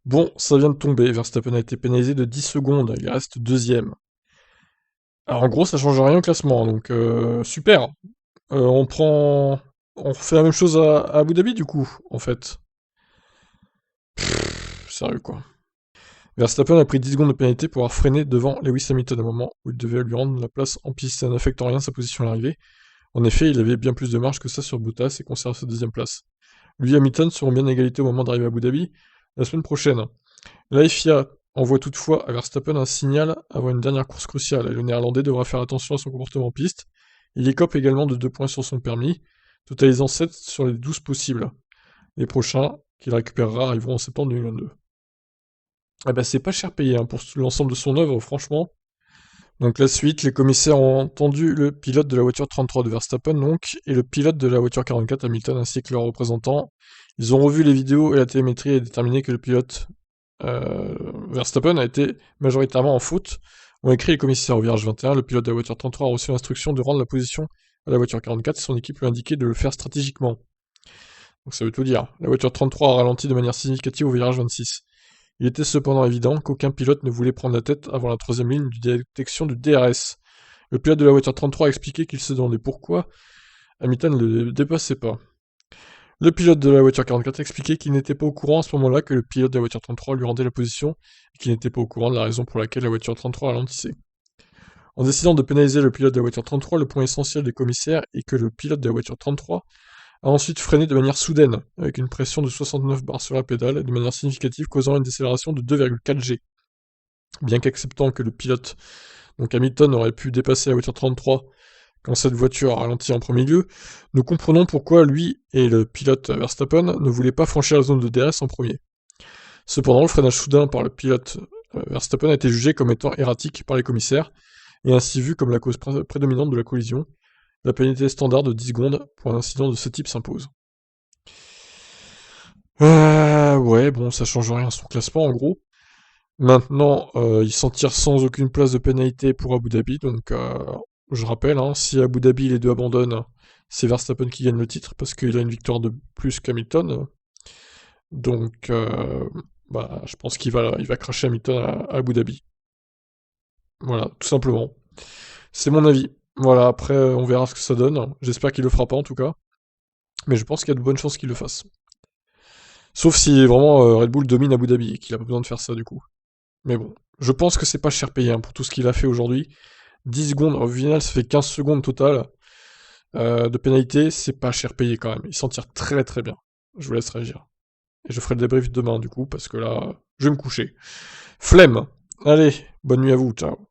Bon, ça vient de tomber, Verstappen a été pénalisé de 10 secondes, il reste deuxième. Alors en gros, ça change rien au classement, donc super. On prend... On refait la même chose à Abu Dhabi du coup, en fait. Sérieux quoi. Verstappen a pris 10 secondes de pénalité pour avoir freiné devant Lewis Hamilton au moment où il devait lui rendre la place en piste. Ça n'affecte en rien sa position à l'arrivée. En effet, il avait bien plus de marge que ça sur Bottas et conserve sa deuxième place. Lui et Hamilton seront bien à égalité au moment d'arriver à Abu Dhabi la semaine prochaine. La FIA envoie toutefois à Verstappen un signal avant une dernière course cruciale, et le néerlandais devra faire attention à son comportement en piste. Il écope également de 2 points sur son permis, totalisant 7 sur les 12 possibles. Les prochains, qu'il récupérera, arriveront en septembre 2022. Eh ben c'est pas cher payé hein, pour l'ensemble de son œuvre, franchement. Donc la suite, les commissaires ont entendu le pilote de la voiture 33 de Verstappen donc, et le pilote de la voiture 44 Hamilton ainsi que leurs représentants. Ils ont revu les vidéos et la télémétrie et déterminé que le pilote Verstappen a été majoritairement en faute. Ont écrit les commissaires au virage 21, le pilote de la voiture 33 a reçu l'instruction de rendre la position à la voiture 44 et son équipe lui a indiqué de le faire stratégiquement. Donc ça veut tout dire. La voiture 33 a ralenti de manière significative au virage 26. Il était cependant évident qu'aucun pilote ne voulait prendre la tête avant la troisième ligne de détection du DRS. Le pilote de la voiture 33 a expliqué qu'il se demandait pourquoi Hamilton ne le dépassait pas. Le pilote de la voiture 44 a expliqué qu'il n'était pas au courant à ce moment-là que le pilote de la voiture 33 lui rendait la position et qu'il n'était pas au courant de la raison pour laquelle la voiture 33 ralentissait. En décidant de pénaliser le pilote de la voiture 33, le point essentiel des commissaires est que le pilote de la voiture 33 a ensuite freiné de manière soudaine, avec une pression de 69 bars sur la pédale, de manière significative, causant une décélération de 2,4 G. Bien qu'acceptant que le pilote, donc Hamilton, aurait pu dépasser la voiture 33 quand cette voiture a ralenti en premier lieu, nous comprenons pourquoi lui et le pilote Verstappen ne voulaient pas franchir la zone de DRS en premier. Cependant, le freinage soudain par le pilote Verstappen a été jugé comme étant erratique par les commissaires, et ainsi vu comme la cause prédominante de la collision. La pénalité standard de 10 secondes pour un incident de ce type s'impose. Ouais, bon, ça change rien à son classement en gros. Maintenant, il s'en tire sans aucune place de pénalité pour Abu Dhabi, donc je rappelle, hein, si Abu Dhabi les deux abandonnent, c'est Verstappen qui gagne le titre parce qu'il a une victoire de plus qu'Hamilton. Donc, bah, je pense il va cracher Hamilton à Abu Dhabi. Voilà, tout simplement. C'est mon avis. Voilà, après, on verra ce que ça donne. J'espère qu'il le fera pas en tout cas. Mais je pense qu'il y a de bonnes chances qu'il le fasse. Sauf si vraiment Red Bull domine Abu Dhabi et qu'il a pas besoin de faire ça du coup. Mais bon, je pense que c'est pas cher payé hein, pour tout ce qu'il a fait aujourd'hui. 10 secondes, au final ça fait 15 secondes total de pénalité, c'est pas cher payé quand même. Il s'en tire très très bien. Je vous laisse réagir. Et je ferai le débrief demain du coup, parce que là, je vais me coucher. Flemme. Allez, bonne nuit à vous, ciao.